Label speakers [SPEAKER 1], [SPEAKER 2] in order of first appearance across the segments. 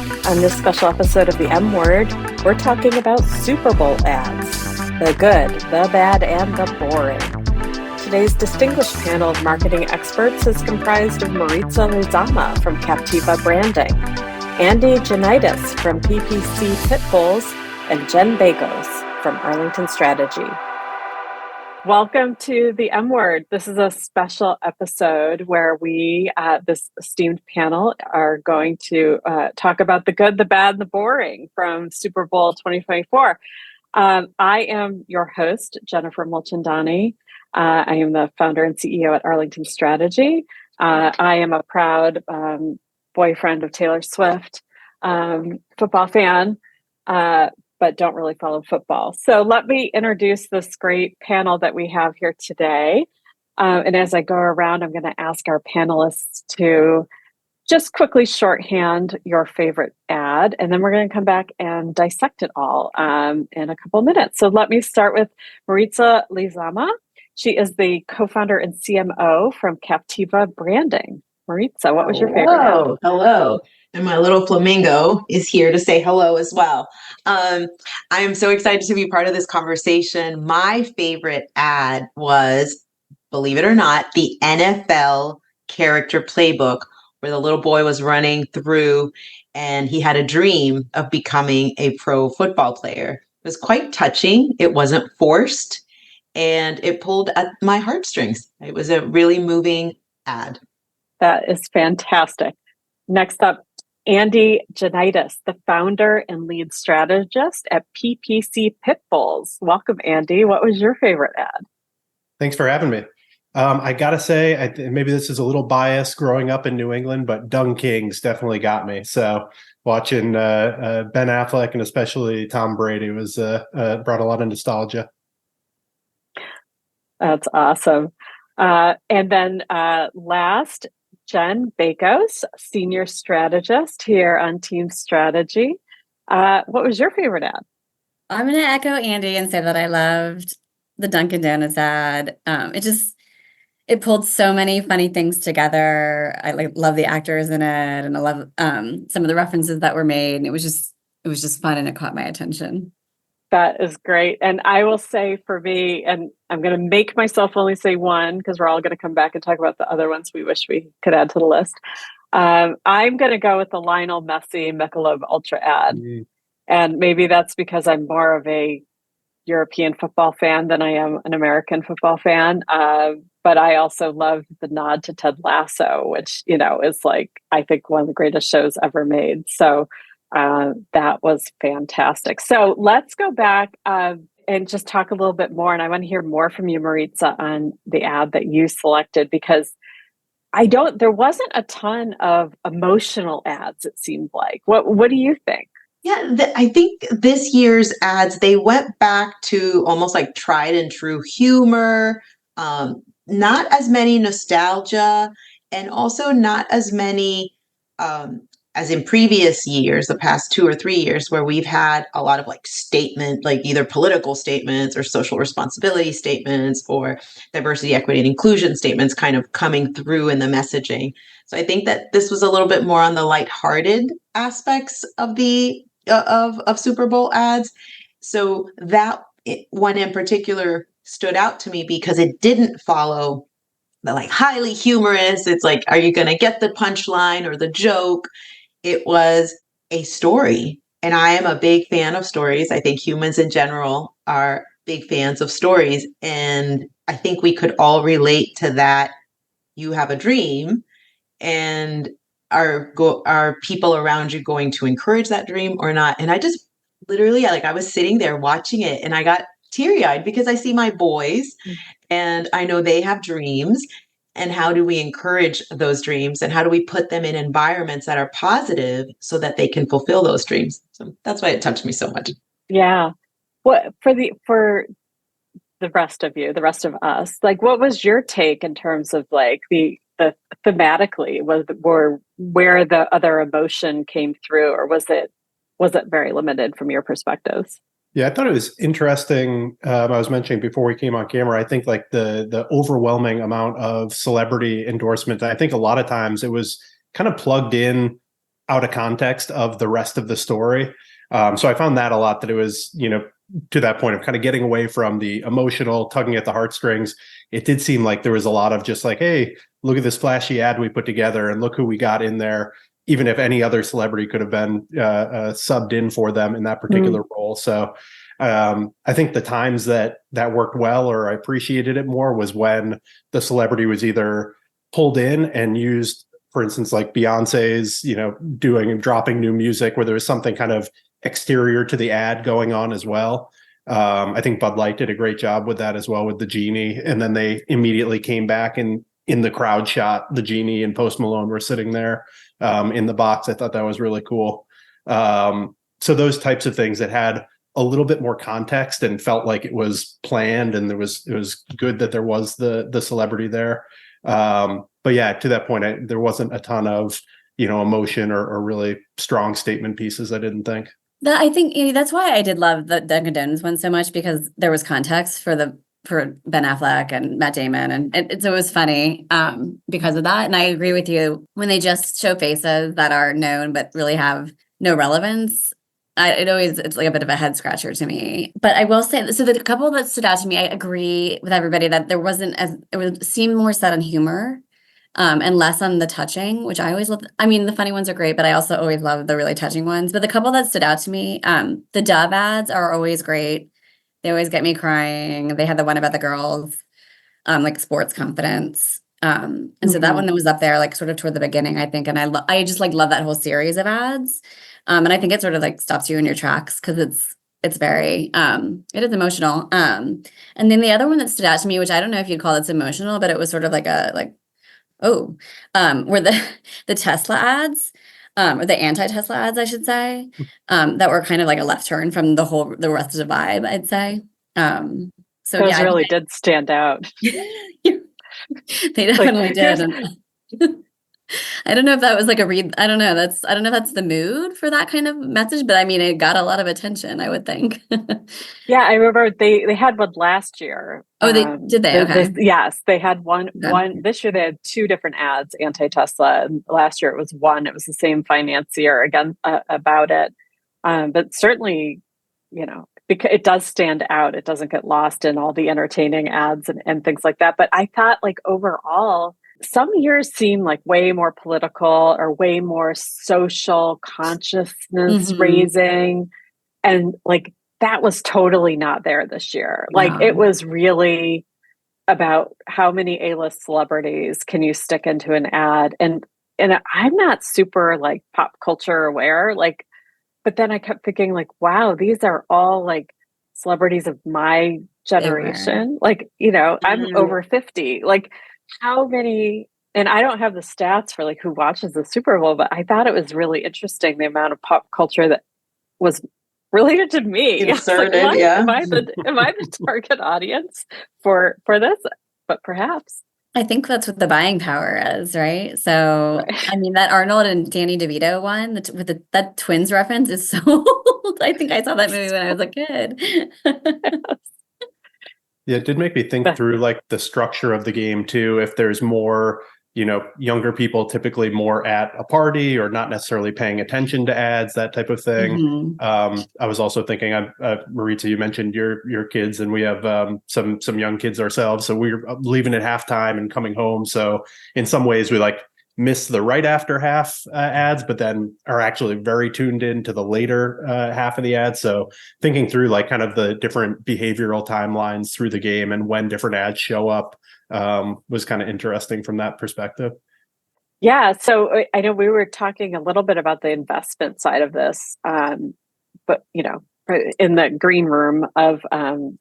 [SPEAKER 1] On this special episode of the M Word, we're talking about Super Bowl ads. The good, the bad, and the boring. Today's distinguished panel of marketing experts is comprised of Maritza Lizama from Captiva Branding, Andy Janitis from PPC Pitbulls, and Jen Bakos from Arlington Strategy. Welcome to the M Word. This is a special episode where we, this esteemed panel, are going to talk about the good, the bad, and the boring from Super Bowl 2024. I am your host, Jennifer Mulchandani. I am the founder and CEO at Arlington Strategy. I am a proud boyfriend of Taylor Swift, football fan, but don't really follow football. So let me introduce this great panel that we have here today. And as I go around, I'm going to ask our panelists to just quickly shorthand your favorite ad, and then we're going to come back and dissect it all in a couple of minutes. So let me start with Maritza Lizama. She is the co-founder and CMO from Captiva Branding. Maritza, what was your favorite ad?
[SPEAKER 2] Hello. And my little flamingo is here to say hello as well. I am so excited to be part of this conversation. My favorite ad was, believe it or not, the NFL character playbook, where the little boy was running through and he had a dream of becoming a pro football player. It was quite touching. It wasn't forced, and it pulled at my heartstrings. It was a really moving ad.
[SPEAKER 1] That is fantastic. Next up, Andy Janitis, the founder and lead strategist at PPC Pitbulls. Welcome, Andy. What was your favorite ad?
[SPEAKER 3] Thanks for having me. I got to say, maybe this is a little biased growing up in New England, but Dung Kings definitely got me. So watching Ben Affleck and especially Tom Brady was brought a lot of nostalgia.
[SPEAKER 1] That's awesome. And then last, Jen Bakos, senior strategist here on Team Strategy. What was your favorite ad?
[SPEAKER 4] I'm going to echo Andy and say that I loved the Dunkin' Donuts ad. It pulled so many funny things together. I love the actors in it, and I love some of the references that were made. And it was just fun, and it caught my attention.
[SPEAKER 1] That is great. And I will say for me, and I'm going to make myself only say one because we're all going to come back and talk about the other ones we wish we could add to the list. I'm going to go with the Lionel Messi Michelob Ultra ad. And maybe that's because I'm more of a European football fan than I am an American football fan. But I also love the nod to Ted Lasso, which, is I think one of the greatest shows ever made. So that was fantastic. So let's go back and just talk a little bit more. And I want to hear more from you, Maritza, on the ad that you selected, because there wasn't a ton of emotional ads, it seemed like. What do you think?
[SPEAKER 2] Yeah, I think this year's ads, they went back to almost like tried and true humor, not as many nostalgia, and also not as many as in previous years, the past 2 or 3 years, where we've had a lot of statement, either political statements or social responsibility statements or diversity, equity, and inclusion statements kind of coming through in the messaging. So I think that this was a little bit more on the lighthearted aspects of the of Super Bowl ads. So that one in particular stood out to me because it didn't follow the highly humorous. It's are you going to get the punchline or the joke? It was a story. And I am a big fan of stories. I think humans in general are big fans of stories. And I think we could all relate to that. You have a dream, and are people around you going to encourage that dream or not? And I just literally, I was sitting there watching it, and I got teary-eyed because I see my boys and I know they have dreams. And how do we encourage those dreams, and how do we put them in environments that are positive so that they can fulfill those dreams? So that's why it touched me so much.
[SPEAKER 1] Yeah. What for the rest of you, the rest of us, what was your take in terms of the thematically where the other emotion came through, or was it very limited from your perspectives?
[SPEAKER 3] Yeah, I thought it was interesting. I was mentioning before we came on camera, I think the overwhelming amount of celebrity endorsement, I think a lot of times it was kind of plugged in out of context of the rest of the story. So I found that a lot, that it was, to that point of kind of getting away from the emotional tugging at the heartstrings. It did seem like there was a lot of just like, hey, look at this flashy ad we put together and look who we got in there, even if any other celebrity could have been subbed in for them in that particular role. So I think the times that worked well, or I appreciated it more, was when the celebrity was either pulled in and used, for instance, like Beyonce's, dropping new music, where there was something kind of exterior to the ad going on as well. I think Bud Light did a great job with that as well, with the genie. And then they immediately came back, and in the crowd shot, the genie and Post Malone were sitting there in the box. I thought that was really cool. So those types of things that had a little bit more context and felt like it was planned, and it was good that there was the celebrity there. But yeah, to that point, there wasn't a ton of, emotion or really strong statement pieces, I didn't think.
[SPEAKER 4] I think that's why I did love the Dunkin' Donuts one so much, because there was context for Ben Affleck and Matt Damon, and so it was funny because of that. And I agree with you, when they just show faces that are known but really have no relevance, it's like a bit of a head scratcher to me. But I will say, so the couple that stood out to me, I agree with everybody that there wasn't it would seem more set on humor. And less on the touching, which I always love. I mean, the funny ones are great, but I also always love the really touching ones. But the couple that stood out to me, the Dove ads are always great. They always get me crying. They had the one about the girls, like sports confidence. And so that one that was up there, like sort of toward the beginning, I think. And I just like love that whole series of ads. And I think it sort of like stops you in your tracks, because it's very it is emotional. And then the other one that stood out to me, which I don't know if you'd call it emotional, but it was sort of like were the Tesla ads, or the anti-Tesla ads, I should say, that were kind of like a left turn from the rest of the vibe, I'd say. So
[SPEAKER 1] those
[SPEAKER 4] yeah,
[SPEAKER 1] really did stand out.
[SPEAKER 4] They definitely did. I don't know if that was like a read. I don't know. I don't know if that's the mood for that kind of message, but I mean, it got a lot of attention, I would think.
[SPEAKER 1] Yeah, I remember they had one last year.
[SPEAKER 4] Oh, did they? Okay.
[SPEAKER 1] Yes, they had one.
[SPEAKER 4] Okay.
[SPEAKER 1] One this year they had two different ads, anti-Tesla. And last year it was one. It was the same financier again about it. But certainly, because it does stand out. It doesn't get lost in all the entertaining ads and things like that. But I thought, like, overall, some years seem like way more political or way more social consciousness raising. And like, that was totally not there this year. Like, it was really about how many A-list celebrities can you stick into an ad. And I'm not super like pop culture aware, like, but then I kept thinking, like, wow, these are all like celebrities of my generation. Like, I'm over 50. Like, how many, and I don't have the stats for like who watches the Super Bowl, but I thought it was really interesting, the amount of pop culture that was related to me.
[SPEAKER 2] Inserted,
[SPEAKER 1] like,
[SPEAKER 2] yeah.
[SPEAKER 1] Am I the target audience for this? But perhaps.
[SPEAKER 4] I think that's what the buying power is, right? So, right. I mean, that Arnold and Danny DeVito one with that twins reference is so old. I think I saw that movie when I was a kid.
[SPEAKER 3] Yeah, it did make me think through like the structure of the game too. If there's more, younger people typically more at a party or not necessarily paying attention to ads, that type of thing. I was also thinking, Maritza, you mentioned your kids, and we have some young kids ourselves. So we're leaving at halftime and coming home. So in some ways we like miss the right after half ads, but then are actually very tuned in to the later half of the ads. So thinking through like kind of the different behavioral timelines through the game and when different ads show up was kind of interesting from that perspective.
[SPEAKER 1] Yeah. So I know we were talking a little bit about the investment side of this, but in the green room of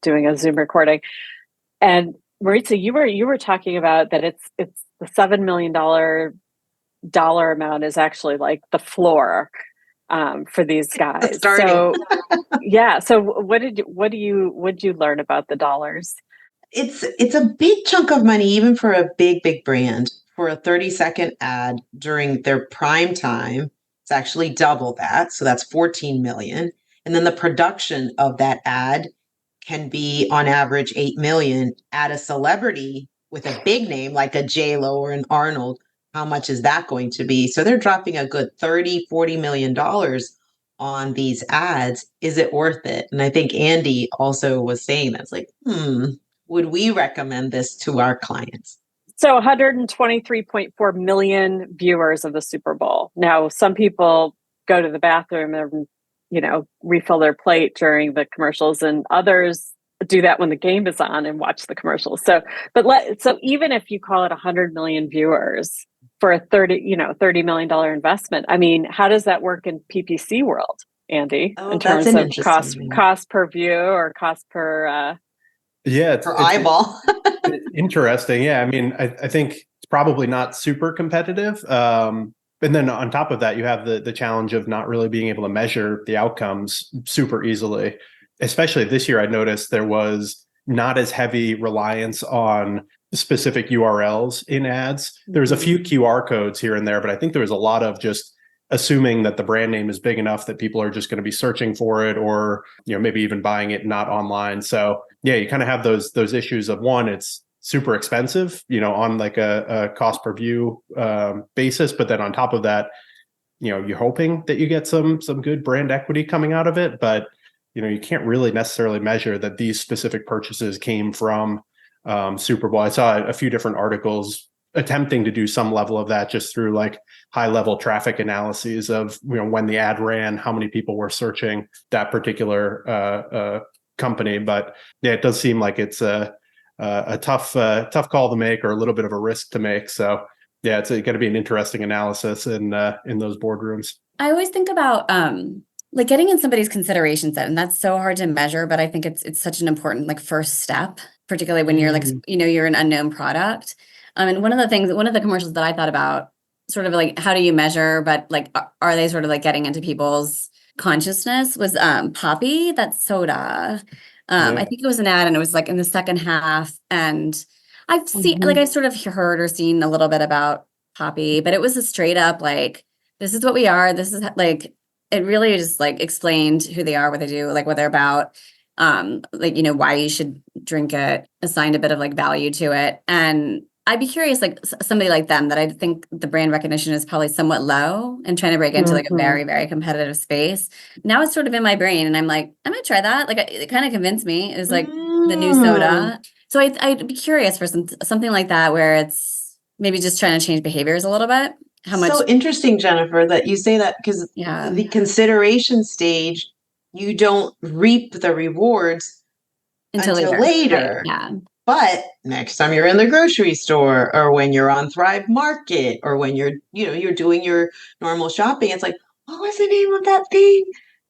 [SPEAKER 1] doing a Zoom recording. And Maritza, you were talking about that it's the $7 million dollar amount is actually like the floor for these guys. So yeah. So what did you learn about the dollars?
[SPEAKER 2] It's a big chunk of money, even for a big brand, for a 30-second ad during their prime time. It's actually double that. So that's 14 million. And then the production of that ad can be on average 8 million. At a celebrity with a big name like a J-Lo or an Arnold, how much is that going to be? So they're dropping a good 30, $40 million on these ads. Is it worth it? And I think Andy also was saying that's like, would we recommend this to our clients?
[SPEAKER 1] So 123.4 million viewers of the Super Bowl. Now, some people go to the bathroom and, refill their plate during the commercials, and others do that when the game is on and watch the commercials. So even if you call it 100 million viewers for a $30 million investment, I mean, how does that work in PPC world, Andy, in terms of cost per view or cost per
[SPEAKER 3] it's
[SPEAKER 2] eyeball?
[SPEAKER 3] Interesting. Yeah. I mean, I think it's probably not super competitive. And then on top of that, you have the challenge of not really being able to measure the outcomes super easily. Especially this year, I noticed there was not as heavy reliance on specific URLs in ads. There was a few QR codes here and there, but I think there was a lot of just assuming that the brand name is big enough that people are just going to be searching for it, or maybe even buying it not online. So yeah, you kind of have those issues of, one, it's super expensive, on like a cost per view basis, but then on top of that, you're hoping that you get some good brand equity coming out of it, but you can't really necessarily measure that these specific purchases came from Super Bowl. I saw a few different articles attempting to do some level of that just through like high level traffic analyses of when the ad ran, how many people were searching that particular company. But yeah, it does seem like it's a tough call to make, or a little bit of a risk to make. So yeah, it's going to be an interesting analysis in those boardrooms.
[SPEAKER 4] I always think about like getting in somebody's consideration set, and that's so hard to measure, but I think it's such an important like first step, particularly when you're like, you're an unknown product. And one of the commercials that I thought about, sort of like, how do you measure, but like, are they sort of like getting into people's consciousness, was Poppy, that soda. I think it was an ad, and it was like in the second half, and I've seen like, I sort of heard or seen a little bit about Poppy, but it was a straight up like, this is what we are. This is like, it really just like explained who they are, what they do, like what they're about, like, why you should drink it, assigned a bit of like value to it. And I'd be curious, like somebody like them, that I think the brand recognition is probably somewhat low and trying to break into like a very, very competitive space. Now it's sort of in my brain, and I'm like, I might try that. Like it kind of convinced me. It was like the new soda. So I'd be curious for something like that, where it's maybe just trying to change behaviors a little bit. How much?
[SPEAKER 2] So interesting, Jennifer, that you say that, because the consideration stage, you don't reap the rewards until later.
[SPEAKER 4] Right. Yeah.
[SPEAKER 2] But next time you're in the grocery store, or when you're on Thrive Market, or when you're doing your normal shopping, it's like, what was the name of that thing?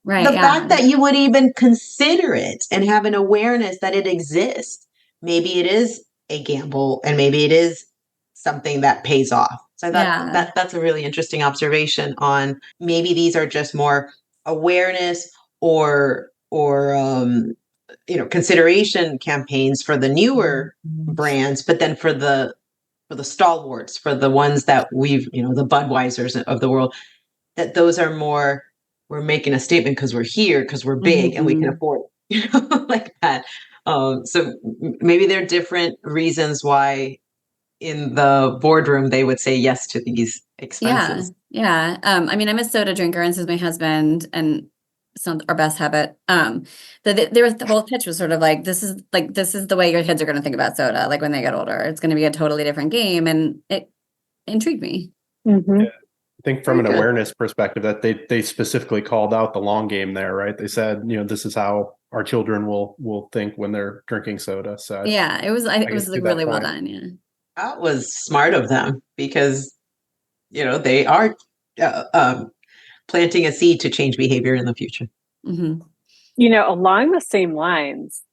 [SPEAKER 4] Right.
[SPEAKER 2] The fact that you would even consider it and have an awareness that it exists. Maybe it is a gamble, and maybe it is something that pays off. So that's a really interesting observation on, maybe these are just more awareness or consideration campaigns for the newer brands, but then for the stalwarts, for the ones that we've, the Budweisers of the world, that those are more, we're making a statement because we're here, because we're big and we can afford it, like that. So maybe there are different reasons why in the boardroom they would say yes to these expenses.
[SPEAKER 4] Yeah. I mean, I'm a soda drinker, and so is my husband, and it's not our best habit. The whole pitch was sort of like, this is the way your kids are going to think about soda. Like when they get older, it's going to be a totally different game, and it intrigued me.
[SPEAKER 3] Yeah. I think from an awareness perspective, that they specifically called out the long game there, right? They said, this is how our children will think when they're drinking soda. So
[SPEAKER 4] it was like really well done. Yeah,
[SPEAKER 2] that was smart of them, because they are planting a seed to change behavior in the future.
[SPEAKER 1] Along the same lines,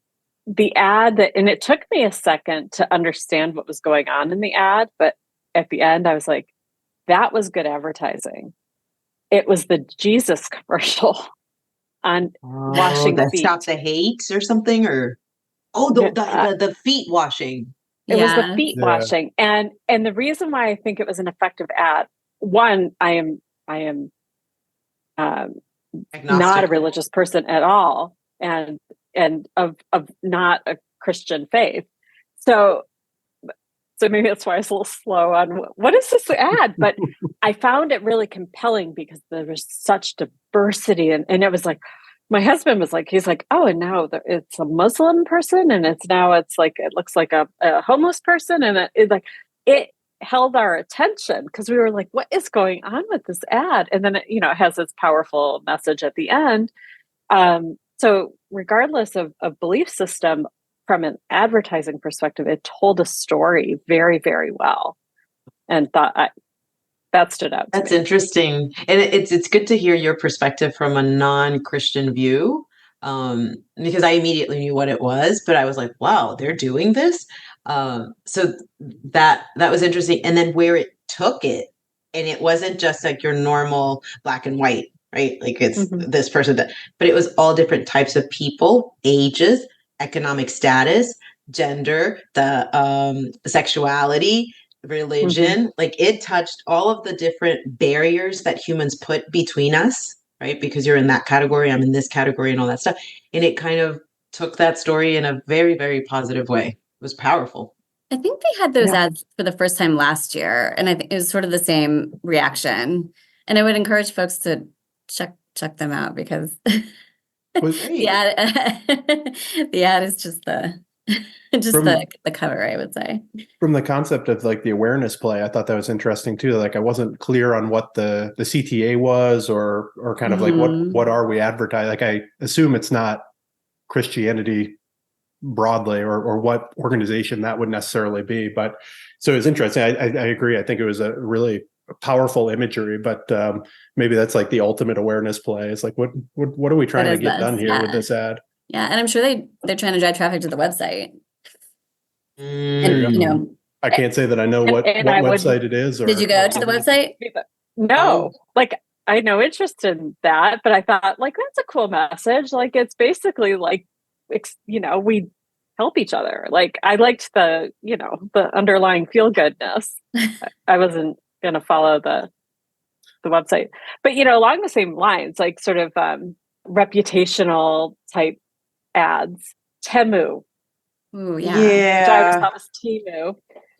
[SPEAKER 1] the ad and it took me a second to understand what was going on in the ad, but at the end I was like, that was good advertising. It was the Jesus commercial on washing feet.
[SPEAKER 2] Stop the hate or something, or the feet washing.
[SPEAKER 1] It was the feet washing. And the reason why I think it was an effective ad, one, I am not a religious person at all, and of not a Christian faith. So So maybe that's why I was a little slow on what is this ad? But I found it really compelling because there was such diversity. And it was like, my husband was like, he's like, oh, and now it's a Muslim person. And it's like, it looks like a homeless person. And it held our attention because we were like, what is going on with this ad? And then, it has this powerful message at the end. So regardless of belief system, from an advertising perspective, it told a story very, very well, and that stood out.
[SPEAKER 2] That's interesting, and it's good to hear your perspective from a non-Christian view, because I immediately knew what it was, but I was like, "Wow, they're doing this." So that was interesting, and then where it took it, and it wasn't just like your normal black and white, right? Like it's this person but it was all different types of people, ages, economic status, gender, the sexuality, religion. Like it touched all of the different barriers that humans put between us, right? Because you're in that category, I'm in this category, and all that stuff. And it kind of took that story in a very, very positive way. It was powerful.
[SPEAKER 4] I think they had those ads for the first time last year, and I think it was sort of the same reaction. And I would encourage folks to check them out because the ad is just the cover, I would say.
[SPEAKER 3] From the concept of like the awareness play, I thought that was interesting too. Like I wasn't clear on what the CTA was or kind of like what are we advertising? Like I assume it's not Christianity broadly or what organization that would necessarily be. But so it's interesting. I agree. I think it was a really powerful imagery, but maybe that's like the ultimate awareness play. It's like what are we trying to get done here with this ad?
[SPEAKER 4] Yeah, and I'm sure they're trying to drive traffic to the website. And
[SPEAKER 3] I can't say that I know what website it is.
[SPEAKER 4] Did you go to the website?
[SPEAKER 1] No, like I had no interest in that, but I thought like that's a cool message. Like it's basically like we help each other. Like I liked the underlying feel goodness. I wasn't going to follow the website, but along the same lines, like sort of reputational type ads. Temu.
[SPEAKER 4] Ooh, yeah.
[SPEAKER 1] Which I always thought was Temu.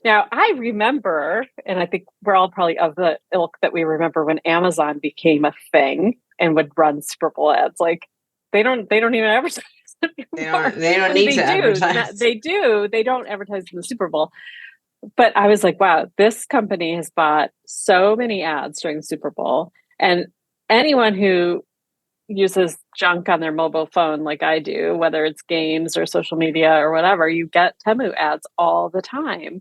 [SPEAKER 1] Now I remember, and I think we're all probably of the ilk that we remember when Amazon became a thing and would run Super Bowl ads. Like they don't even advertise.
[SPEAKER 2] They don't need to advertise.
[SPEAKER 1] They do. They don't advertise in the Super Bowl. But I was like, wow, this company has bought so many ads during the Super Bowl. And anyone who uses junk on their mobile phone like I do, whether it's games or social media or whatever, you get Temu ads all the time.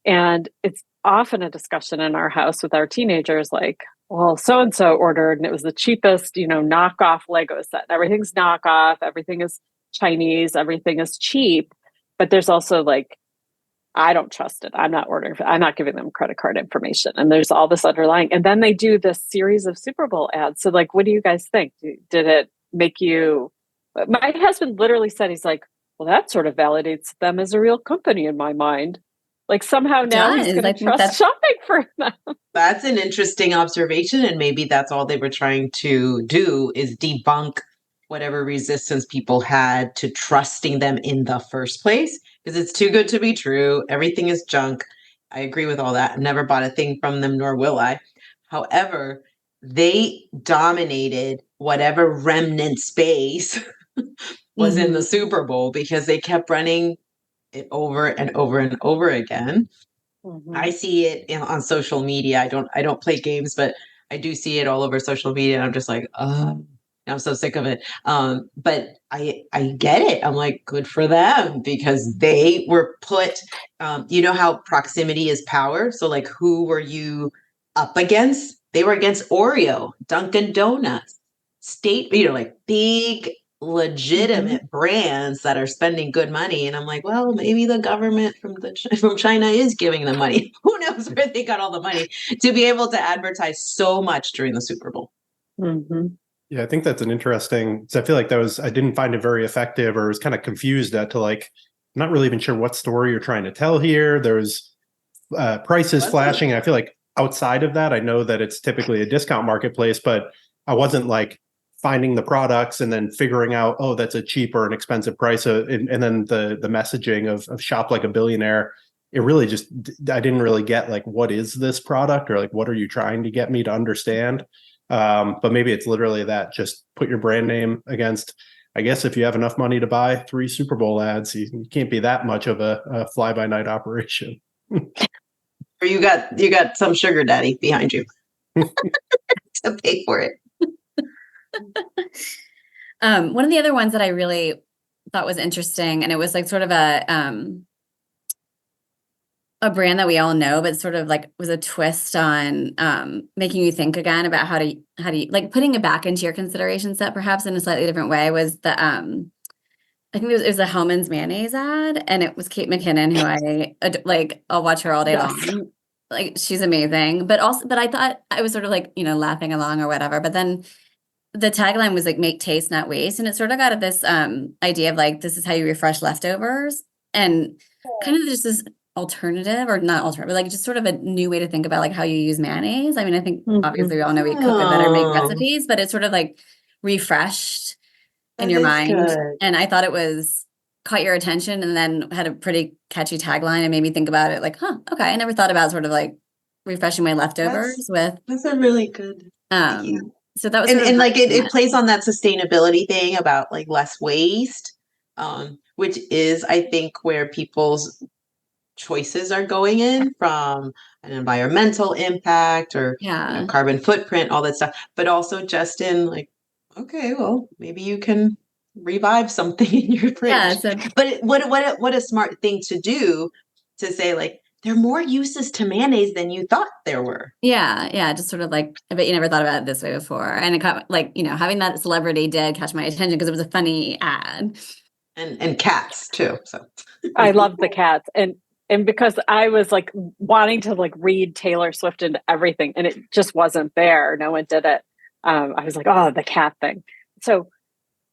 [SPEAKER 1] And it's often a discussion in our house with our teenagers, like, well, so-and-so ordered and it was the cheapest, knockoff Lego set. Everything's knockoff. Everything is Chinese. Everything is cheap. But there's also like, I don't trust it. I'm not ordering. I'm not giving them credit card information. And there's all this underlying. And then they do this series of Super Bowl ads. So like, what do you guys think? Did it make you? My husband literally said, he's like, well, that sort of validates them as a real company in my mind. Like somehow now he's going to trust shopping for them.
[SPEAKER 2] That's an interesting observation. And maybe that's all they were trying to do is debunk whatever resistance people had to trusting them in the first place. Because it's too good to be true. Everything is junk. I agree with all that. I never bought a thing from them, nor will I. However, they dominated whatever remnant space was in the Super Bowl because they kept running it over and over and over again. I see it on social media. I don't play games, but I do see it all over social media. And I'm just like, I'm so sick of it. But I get it. I'm like, good for them because they were put, you know how proximity is power. So like, who were you up against? They were against Oreo, Dunkin' Donuts, like big, legitimate brands that are spending good money. And I'm like, well, maybe the government from China is giving them money. Who knows where they got all the money to be able to advertise so much during the Super Bowl.
[SPEAKER 3] Yeah, I think that's an interesting. So I feel like I didn't find it very effective, or was kind of confused at to like, I'm not really even sure what story you're trying to tell here. There's prices flashing. I feel like outside of that, I know that it's typically a discount marketplace, but I wasn't like finding the products and then figuring out, oh, that's a cheap or an expensive price. And then the messaging of shop like a billionaire it really just, I didn't really get like, what is this product, or like, what are you trying to get me to understand? But maybe it's literally that, just put your brand name against, I guess if you have enough money to buy 3 Super Bowl ads, you can't be that much of a fly by night operation.
[SPEAKER 2] Or you got some sugar daddy behind you to pay for it.
[SPEAKER 4] One of the other ones that I really thought was interesting, and it was like sort of a brand that we all know, but sort of like was a twist on making you think again about how to like putting it back into your consideration set, perhaps in a slightly different way, was the I think it was a Hellman's mayonnaise ad, and it was Kate McKinnon, who I'll watch her all day long. Like, she's amazing. But I thought I was sort of like, laughing along or whatever. But then the tagline was like, make taste, not waste. And it sort of got at this idea of like, this is how you refresh leftovers, and kind of just this alternative, or not alternative, but like just sort of a new way to think about like how you use mayonnaise. I mean, I think obviously we all know we cook with that or make recipes, but it's sort of like refreshed in your mind.
[SPEAKER 2] Good.
[SPEAKER 4] And I thought it caught your attention, and then had a pretty catchy tagline, and made me think about it like, okay, I never thought about sort of like refreshing my leftovers
[SPEAKER 2] that's a really good
[SPEAKER 4] so that was
[SPEAKER 2] and like it plays on that sustainability thing about like less waste, which is, I think, where people's choices are going in, from an environmental impact or carbon footprint, all that stuff, but also just in like, okay, well, maybe you can revive something in your fridge. But what a smart thing to do, to say like, there are more uses to mayonnaise than you thought there were.
[SPEAKER 4] Yeah, just sort of like, I bet you never thought about it this way before. And it caught, like, having that celebrity did catch my attention because it was a funny ad.
[SPEAKER 2] And cats too. So
[SPEAKER 1] I love the cats, and because I was like wanting to like read Taylor Swift into everything, and it just wasn't there. No one did it. I was like, oh, the cat thing. So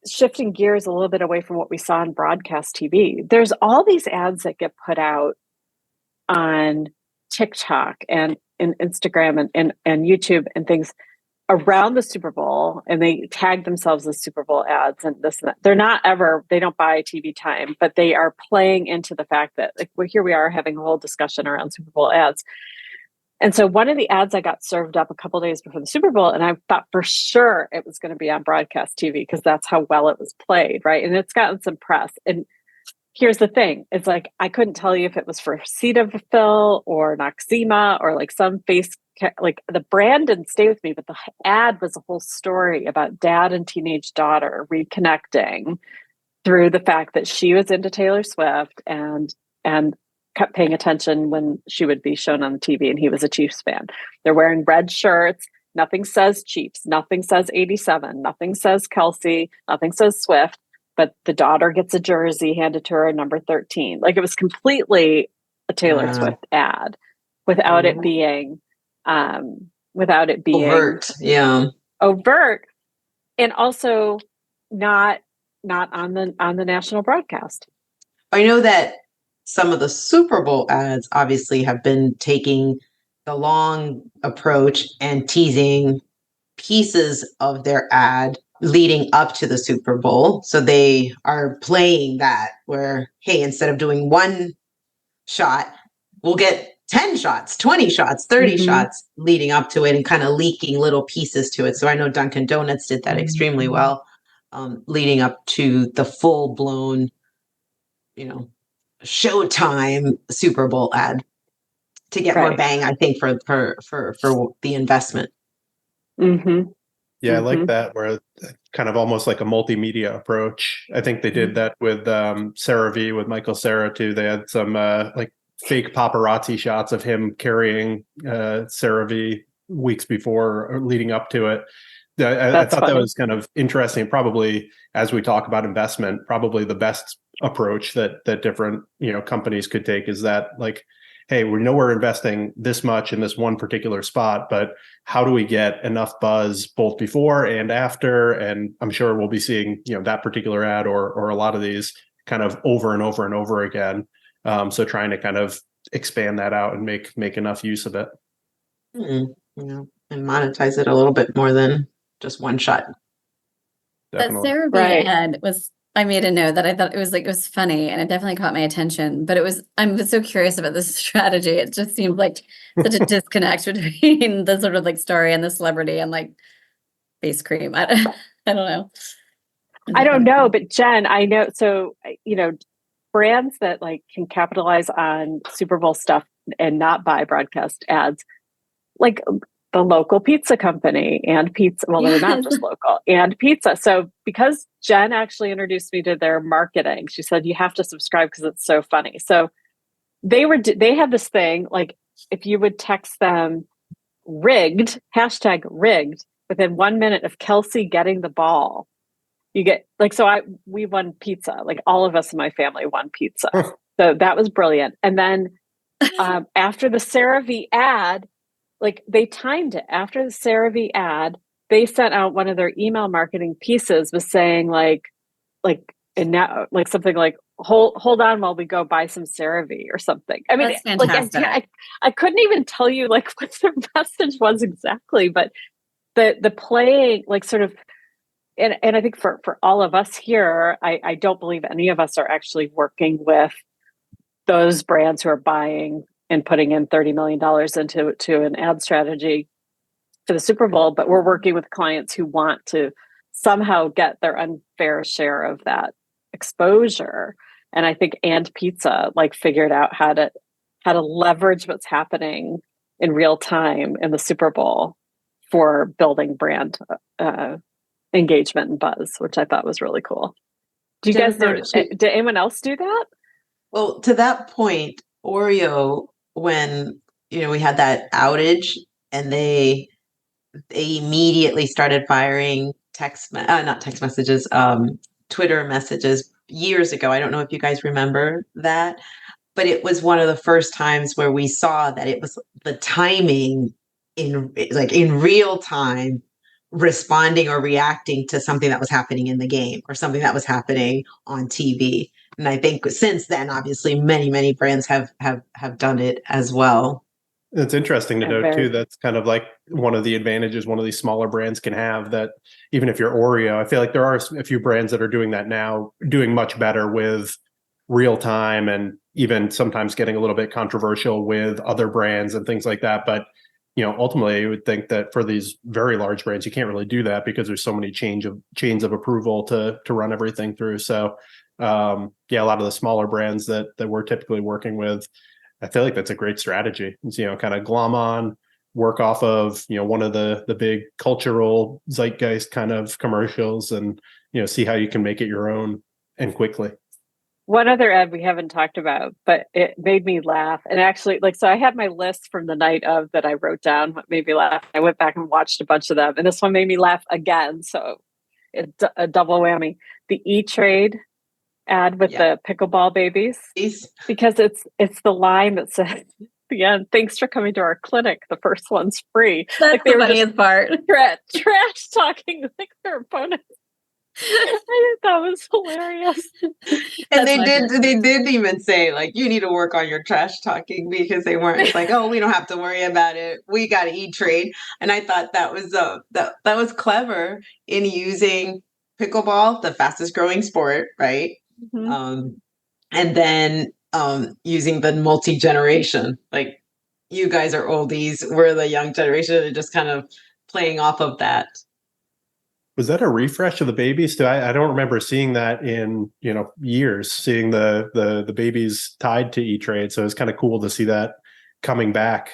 [SPEAKER 1] shifting gears a little bit away from what we saw on broadcast TV, there's all these ads that get put out on TikTok and Instagram and YouTube and things around the Super Bowl, and they tag themselves as Super Bowl ads and this and that. They don't buy TV time, but they are playing into the fact that like, here we are having a whole discussion around Super Bowl ads. And so one of the ads I got served up a couple days before the Super Bowl, and I thought for sure it was going to be on broadcast TV because that's how well it was played, right? And it's gotten some press. And here's the thing. It's like, I couldn't tell you if it was for Cetaphil or Noxzema or like some like the brand didn't stay with me, but the ad was a whole story about dad and teenage daughter reconnecting through the fact that she was into Taylor Swift and kept paying attention when she would be shown on the TV, and he was a Chiefs fan. They're wearing red shirts. Nothing says Chiefs. Nothing says 87. Nothing says Kelsey. Nothing says Swift. But the daughter gets a jersey handed to her, number 13. Like, it was completely a Taylor Swift ad without it being
[SPEAKER 2] overt. Yeah.
[SPEAKER 1] Overt. And also not on the national broadcast.
[SPEAKER 2] I know that some of the Super Bowl ads obviously have been taking the long approach and teasing pieces of their ad leading up to the Super Bowl. So they are playing that where, hey, instead of doing one shot, we'll get 10 shots, 20 shots, 30 shots leading up to it, and kind of leaking little pieces to it. So I know Dunkin' Donuts did that extremely well, leading up to the full blown, Showtime Super Bowl ad, to get more bang, I think, for the investment.
[SPEAKER 1] Mm-hmm.
[SPEAKER 3] Yeah, I like that, where kind of almost like a multimedia approach. I think they did that with CeraVe, with Michael Cera too. They had some like fake paparazzi shots of him carrying CeraVe weeks before or leading up to it. I thought that was kind of interesting. Probably, as we talk about investment, probably the best approach that different companies could take is that, like, hey, we know we're investing this much in this one particular spot, but how do we get enough buzz both before and after? And I'm sure we'll be seeing that particular ad or a lot of these kind of over and over and over again. So trying to kind of expand that out and make enough use of it.
[SPEAKER 2] And monetize it a little bit more than just one shot.
[SPEAKER 4] That
[SPEAKER 3] Definitely.
[SPEAKER 4] CeraVe ad I made a note that I thought it was funny and it definitely caught my attention, but I'm so curious about this strategy. It just seemed like such a disconnect between the sort of like story and the celebrity and like face cream. I don't know.
[SPEAKER 1] I don't know, but Jen, I know. So, brands that like can capitalize on Super Bowl stuff and not buy broadcast ads, like the local pizza company and pizza. Well, they're not just local and pizza. So because Jen actually introduced me to their marketing, she said, you have to subscribe because it's so funny. So they had this thing, like if you would text them rigged, #rigged, within 1 minute of Kelsey getting the ball, you get like, we won pizza. Like all of us in my family won pizza. So that was brilliant. And then after the CeraVe ad, like they timed it after the CeraVe ad, they sent out one of their email marketing pieces was saying and now like something like hold on while we go buy some CeraVe or something. I mean,
[SPEAKER 4] that's fantastic.
[SPEAKER 1] I couldn't even tell you like what their message was exactly, but the playing like sort of and I think for all of us here, I don't believe any of us are actually working with those brands who are buying and putting in $30 million into an ad strategy for the Super Bowl, but we're working with clients who want to somehow get their unfair share of that exposure. And I think And Pizza like figured out how to leverage what's happening in real time in the Super Bowl for building brand engagement and buzz, which I thought was really cool. Do you guys know? Did anyone else do that?
[SPEAKER 2] Well, to that point, Oreo, when we had that outage, and they immediately started firing not text messages, Twitter messages years ago. I don't know if you guys remember that, but it was one of the first times where we saw that it was the timing in real time responding or reacting to something that was happening in the game or something that was happening on TV. And I think since then, obviously, many brands have done it as well.
[SPEAKER 3] It's interesting to note too. That's kind of like one of the advantages one of these smaller brands can have. That even if you're Oreo, I feel like there are a few brands that are doing that now, doing much better with real time, and even sometimes getting a little bit controversial with other brands and things like that. But ultimately, you would think that for these very large brands, you can't really do that because there's so many chains of approval to run everything through. So, a lot of the smaller brands that we're typically working with, I feel like that's a great strategy. It's, kind of glom on, work off of one of the big cultural zeitgeist kind of commercials, and see how you can make it your own and quickly.
[SPEAKER 1] One other ad we haven't talked about, but it made me laugh. And actually, so I had my list from the night of that I wrote down what made me laugh. I went back and watched a bunch of them, and this one made me laugh again. So it's a double whammy. The E-Trade ad with the pickleball babies, because it's the line that says, "Yeah, thanks for coming to our clinic. The first one's free."
[SPEAKER 4] That's the funniest part.
[SPEAKER 1] Trash talking like their opponents. I think that was hilarious.
[SPEAKER 2] And they did even say like, you need to work on your trash talking, because they weren't like, oh, we don't have to worry about it, we got to E-Trade. And I thought that was that was clever in using pickleball, the fastest growing sport, right? Mm-hmm. And then using the multi-generation, like, you guys are oldies, we're the young generation, and just kind of playing off of that.
[SPEAKER 3] Was that a refresh of the babies? I don't remember seeing that in years, seeing the babies tied to E-Trade. So it's kind of cool to see that coming back.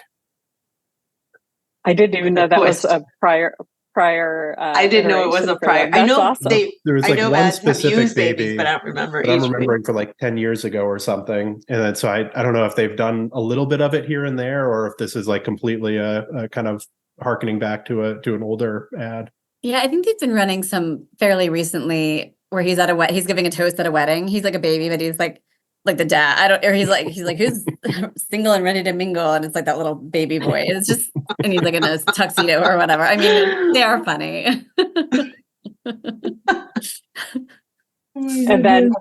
[SPEAKER 1] I didn't even know that was a prior.
[SPEAKER 2] I didn't know it was a prior. I know awesome.
[SPEAKER 3] There was like one specific
[SPEAKER 2] baby, but I don't remember.
[SPEAKER 3] I'm remembering for like 10 years ago or something. And then, so I don't know if they've done a little bit of it here and there, or if this is like completely a kind of harkening back to an older ad.
[SPEAKER 4] Yeah, I think they've been running some fairly recently where he's at he's giving a toast at a wedding. He's like a baby, but he's like the dad. He's like, who's single and ready to mingle? And it's like that little baby boy. It's just, and he's like in a tuxedo or whatever. I mean, they are funny.
[SPEAKER 1] And then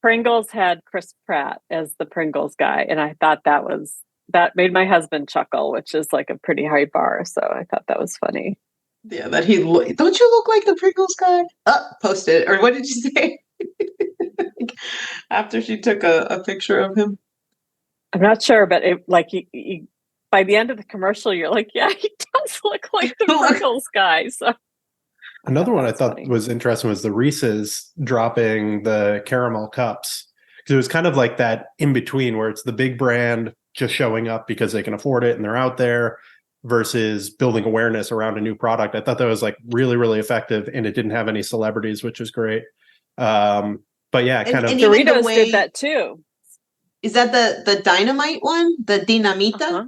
[SPEAKER 1] Pringles had Chris Pratt as the Pringles guy. And I thought that made my husband chuckle, which is like a pretty high bar. So I thought that was funny.
[SPEAKER 2] Yeah, that don't you look like the Pringles guy? Post it. Or what did you say? after she took a picture of him.
[SPEAKER 1] I'm not sure, but by the end of the commercial, you're like, yeah, he does look like the Pringles guy. So
[SPEAKER 3] another one I thought
[SPEAKER 1] funny.
[SPEAKER 3] was interesting was the Reese's dropping the caramel cups, because it was kind of like that in between where it's the big brand just showing up because they can afford it and they're out there versus building awareness around a new product. I thought that was like really, really effective, and it didn't have any celebrities, which was great. But yeah, kind of.
[SPEAKER 2] And even the
[SPEAKER 1] Doritos
[SPEAKER 2] way-
[SPEAKER 1] did that too.
[SPEAKER 2] Is that the dynamite one? The dinamita?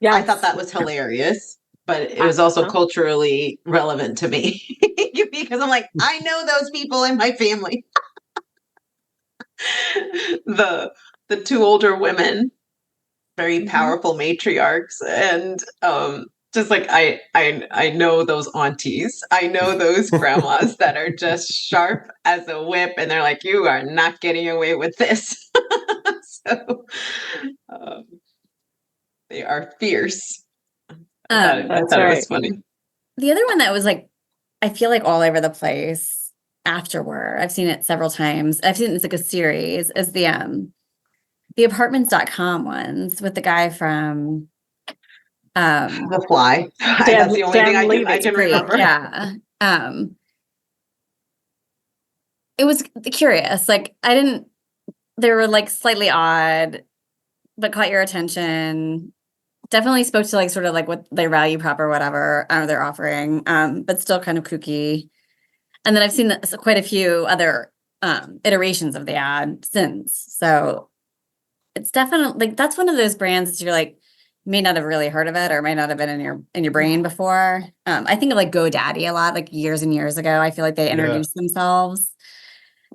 [SPEAKER 1] Yeah,
[SPEAKER 2] I thought that was hilarious, but it was also culturally relevant to me because I'm like, I know those people in my family. the two older women, very powerful matriarchs, and just like I know those aunties. I know those grandmas that are just sharp as a whip, and they're like, you are not getting away with this. So they are fierce. I thought it was funny.
[SPEAKER 4] The other one that was like, I feel like all over the place afterward, I've seen it several times. I've seen it's like a series, is the apartments.com ones with the guy from
[SPEAKER 2] The Fly. That's the only thing I can remember.
[SPEAKER 4] Yeah. It was curious. Like they were like slightly odd, but caught your attention. Definitely spoke to like sort of like what their value prop or whatever they're offering, but still kind of kooky. And then I've seen quite a few other iterations of the ad since. So it's definitely like that's one of those brands that you're like may not have really heard of it or might not have been in your brain before. I think of like GoDaddy a lot, like years and years ago. I feel like they introduced themselves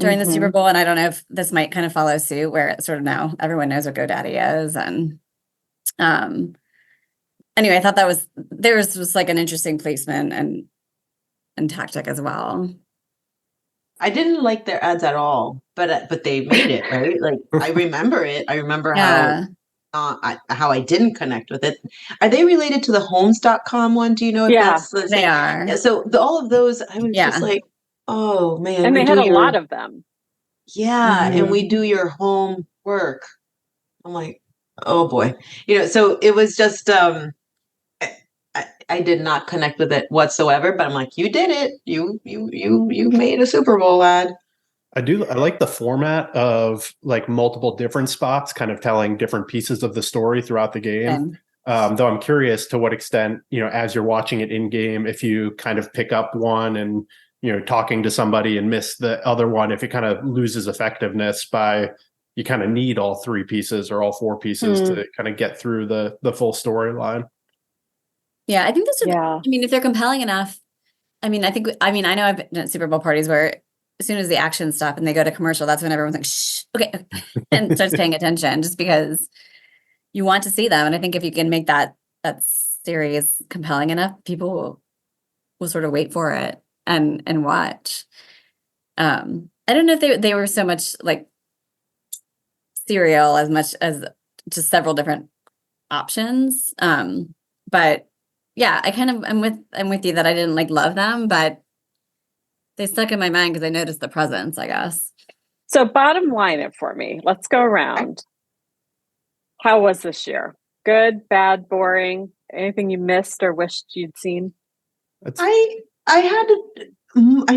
[SPEAKER 4] during the Super Bowl, and I don't know if this might kind of follow suit where it's sort of now everyone knows what GoDaddy is. And anyway, I thought there was like an interesting placement and tactic as well.
[SPEAKER 2] I didn't like their ads at all, but they made it, right? Like I remember it. I remember how I didn't connect with it. Are they related to the homes.com one? Do you know if that's the
[SPEAKER 4] they
[SPEAKER 2] same?
[SPEAKER 4] are.
[SPEAKER 2] Yeah, so all of those, I was just like, oh man.
[SPEAKER 1] And they had a lot of them.
[SPEAKER 2] Yeah. And we do your home work. I'm like, oh boy. So it was just I did not connect with it whatsoever, but I'm like, you did it. You made a Super Bowl ad.
[SPEAKER 3] I like the format of like multiple different spots kind of telling different pieces of the story throughout the game. Though I'm curious to what extent, as you're watching it in game, if you kind of pick up one and, talking to somebody and miss the other one, if it kind of loses effectiveness by you kind of need all three pieces or all four pieces to kind of get through the full storyline.
[SPEAKER 4] Yeah, I think if they're compelling enough, I know I've been at Super Bowl parties where as soon as the action stops and they go to commercial, that's when everyone's like, shh, okay, and starts paying attention just because you want to see them. And I think if you can make that series compelling enough, people will sort of wait for it and watch. I don't know if they were so much like serial as much as just several different options. But yeah, I'm with you that I didn't like love them, but they stuck in my mind because I noticed the presence, I guess.
[SPEAKER 1] So bottom line it for me. Let's go around. How was this year? Good, bad, boring? Anything you missed or wished you'd seen?
[SPEAKER 2] I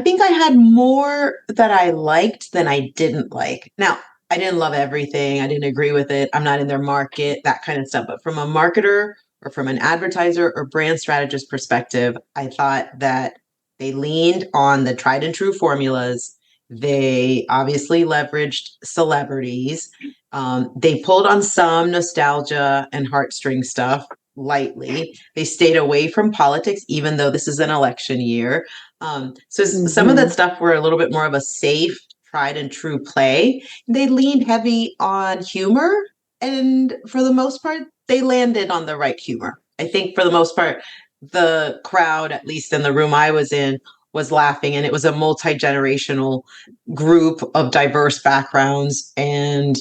[SPEAKER 2] think I had more that I liked than I didn't like. Now, I didn't love everything. I didn't agree with it. I'm not in their market, that kind of stuff. But from a marketer or from an advertiser or brand strategist perspective, I thought that they leaned on the tried and true formulas. They obviously leveraged celebrities. They pulled on some nostalgia and heartstring stuff lightly. They stayed away from politics, even though this is an election year. So some of that stuff were a little bit more of a safe, tried and true play. They leaned heavy on humor. And for the most part, they landed on the right humor. I think for the most part, the crowd, at least in the room I was in, was laughing, and it was a multi-generational group of diverse backgrounds. And,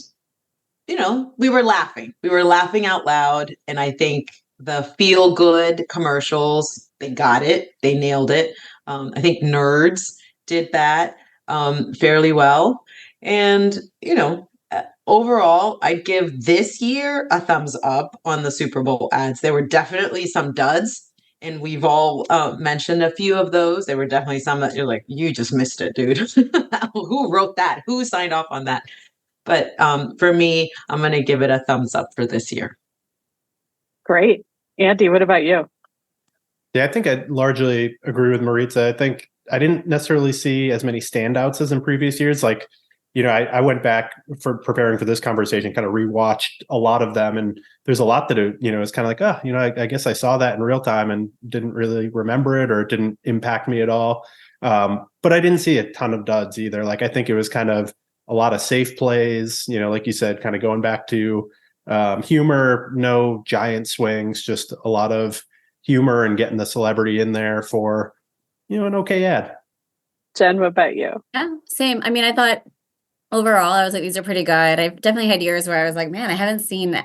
[SPEAKER 2] we were laughing. We were laughing out loud. And I think the feel-good commercials, they got it. They nailed it. I think Nerds did that fairly well. And, overall, I'd give this year a thumbs up on the Super Bowl ads. There were definitely some duds, and we've all mentioned a few of those. There were definitely some that you're like, you just missed it, dude. Who wrote that? Who signed off on that? But for me, I'm going to give it a thumbs up for this year.
[SPEAKER 1] Great. Andy, what about you?
[SPEAKER 3] Yeah, I think I largely agree with Maritza. I think I didn't necessarily see as many standouts as in previous years. Like, I went back for preparing for this conversation, kind of rewatched a lot of them. And there's a lot that, is kind of like, I guess I saw that in real time and didn't really remember it, or it didn't impact me at all. But I didn't see a ton of duds either. Like, I think it was kind of a lot of safe plays, like you said, kind of going back to humor, no giant swings, just a lot of humor and getting the celebrity in there for, an okay ad.
[SPEAKER 1] Jen, what about you?
[SPEAKER 4] Yeah, same. I mean, I thought overall, I was like, these are pretty good. I've definitely had years where I was like, man, I haven't seen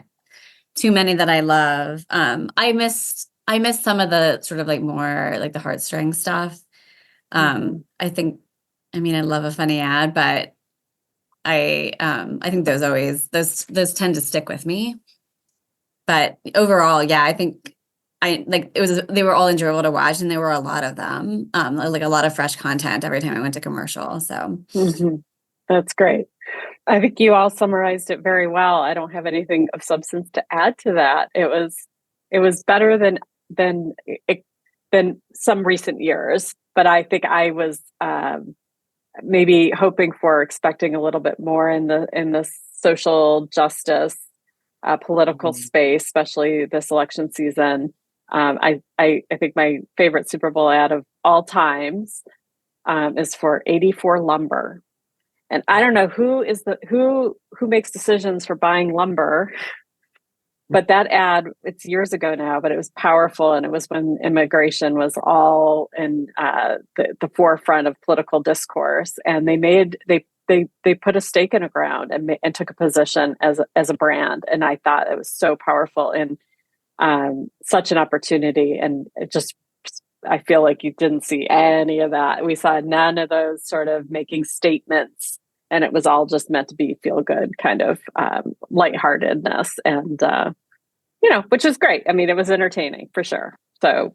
[SPEAKER 4] too many that I love. I missed some of the sort of like more like the heartstring stuff. I think, I mean, I love a funny ad, but I think those tend to stick with me. But overall, yeah, I think they were all enjoyable to watch, and there were a lot of them, like a lot of fresh content every time I went to commercial. So
[SPEAKER 1] That's great. I think you all summarized it very well. I don't have anything of substance to add to that. It was better than some recent years, but I think I was maybe hoping for, expecting a little bit more in the social justice political space, especially this election season. I think my favorite Super Bowl ad of all times is for 84 Lumber. And I don't know who makes decisions for buying lumber, but that ad, it's years ago now, but it was powerful, and it was when immigration was all in the forefront of political discourse, and they put a stake in the ground and took a position as a brand, and I thought it was so powerful and such an opportunity, and I feel like you didn't see any of that. We saw none of those sort of making statements, and it was all just meant to be feel good kind of lightheartedness, and which is great. I mean, it was entertaining for sure. So,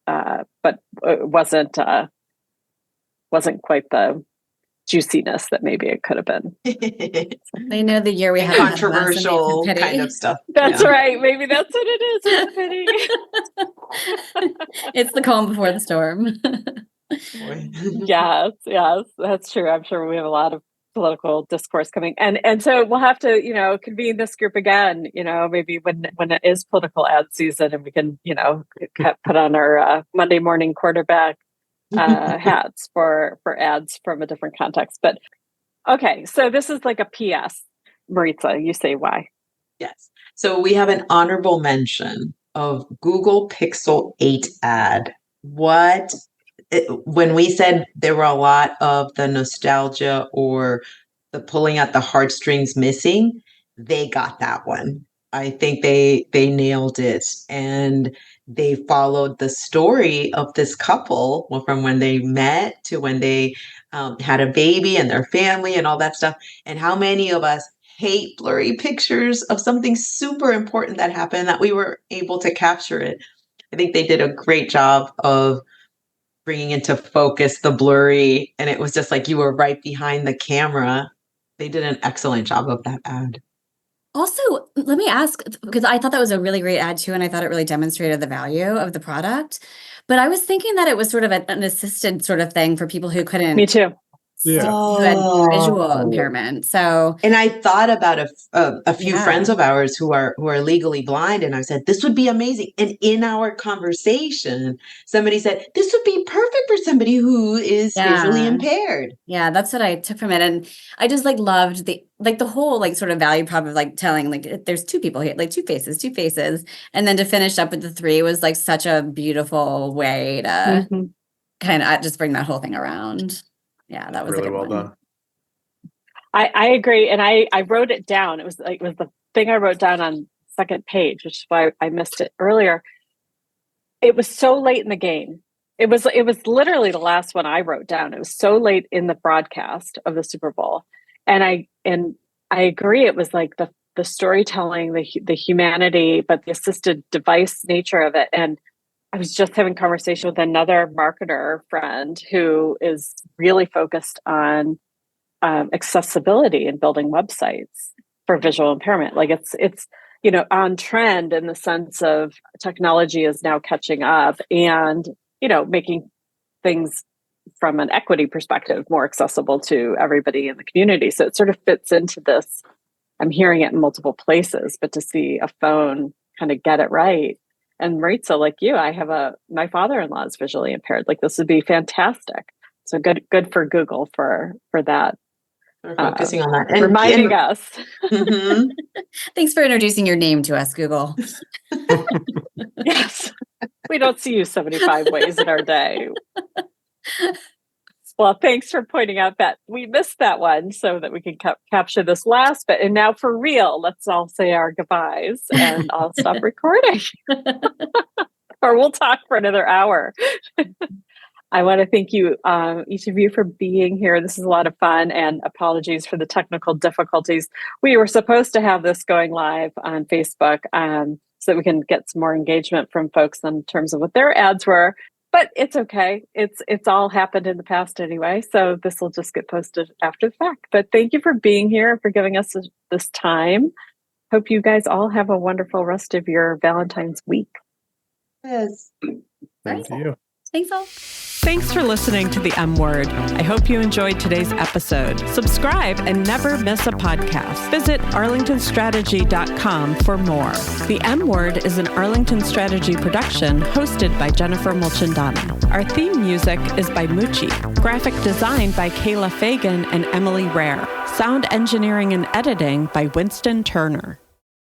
[SPEAKER 1] but it wasn't quite the juiciness that maybe it could have been.
[SPEAKER 4] They know the year we had
[SPEAKER 2] controversial kind of stuff.
[SPEAKER 1] That's right. Maybe that's what it is.
[SPEAKER 4] It's the calm before the storm.
[SPEAKER 1] Yes, that's true. I'm sure we have a lot of political discourse coming, and so we'll have to convene this group again. Maybe when it is political ad season, and we can put on our Monday morning quarterback hats for ads from a different context. But okay, so this is like a PS. Maritza, you say why?
[SPEAKER 2] Yes. So we have an honorable mention of Google Pixel 8 ad. When we said there were a lot of the nostalgia or the pulling at the heartstrings missing, they got that one. I think they nailed it, and they followed the story of this couple from when they met to when they had a baby and their family and all that stuff. And how many of us hate blurry pictures of something super important that happened, that we were able to capture it. I think they did a great job of bringing into focus the blurry, and it was just like you were right behind the camera. They did an excellent job of that ad.
[SPEAKER 4] Also, let me ask, because I thought that was a really great ad too, and I thought it really demonstrated the value of the product. But I was thinking that it was sort of an assisted sort of thing for people who couldn't.
[SPEAKER 1] Me too.
[SPEAKER 3] Yeah.
[SPEAKER 4] Who had visual impairment. So,
[SPEAKER 2] and I thought about a few friends of ours who are legally blind, and I said this would be amazing. And in our conversation, somebody said this would be perfect for somebody who is visually impaired.
[SPEAKER 4] Yeah, that's what I took from it, and I just loved the whole sort of value prop of telling there's two people here, two faces, and then to finish up with the three was such a beautiful way to kind of just bring that whole thing around. Yeah, that was
[SPEAKER 3] really
[SPEAKER 4] a good
[SPEAKER 3] well
[SPEAKER 4] one.
[SPEAKER 3] done.
[SPEAKER 1] I agree, and I wrote it down. It was the thing I wrote down on second page, which is why I missed it earlier. It was so late in the game. It was literally the last one I wrote down. It was so late in the broadcast of the Super Bowl, And I agree. It was like the storytelling, the humanity, but the assisted device nature of it. And I was just having a conversation with another marketer friend who is really focused on accessibility and building websites for visual impairment. Like it's on trend in the sense of technology is now catching up and making things from an equity perspective more accessible to everybody in the community. So it sort of fits into this. I'm hearing it in multiple places, but to see a phone kind of get it right. And Maritza, like you, my father-in-law is visually impaired. Like this would be fantastic. So good for Google for that.
[SPEAKER 2] Focusing on that and
[SPEAKER 1] reminding us.
[SPEAKER 2] Mm-hmm.
[SPEAKER 4] Thanks for introducing your name to us, Google.
[SPEAKER 1] Yes. We don't see you 75 ways in our day. Well, thanks for pointing out that we missed that one so that we can capture this last bit. And now for real, let's all say our goodbyes and I'll stop recording. Or we'll talk for another hour. I want to thank you, each of you, for being here. This is a lot of fun, and apologies for the technical difficulties. We were supposed to have this going live on Facebook so that we can get some more engagement from folks in terms of what their ads were, but it's okay. It's all happened in the past anyway, so this will just get posted after the fact. But thank you for being here and for giving us this time. Hope you guys all have a wonderful rest of your Valentine's week.
[SPEAKER 2] Yes.
[SPEAKER 3] Thank you.
[SPEAKER 4] Thanks all.
[SPEAKER 1] Thanks for listening to The M Word. I hope you enjoyed today's episode. Subscribe and never miss a podcast. Visit arlingtonstrategy.com for more. The M Word is an Arlington Strategy production hosted by Jennifer Mulchandani. Our theme music is by Moochie. Graphic design by Kayla Fagan and Emily Rare. Sound engineering and editing by Winston Turner.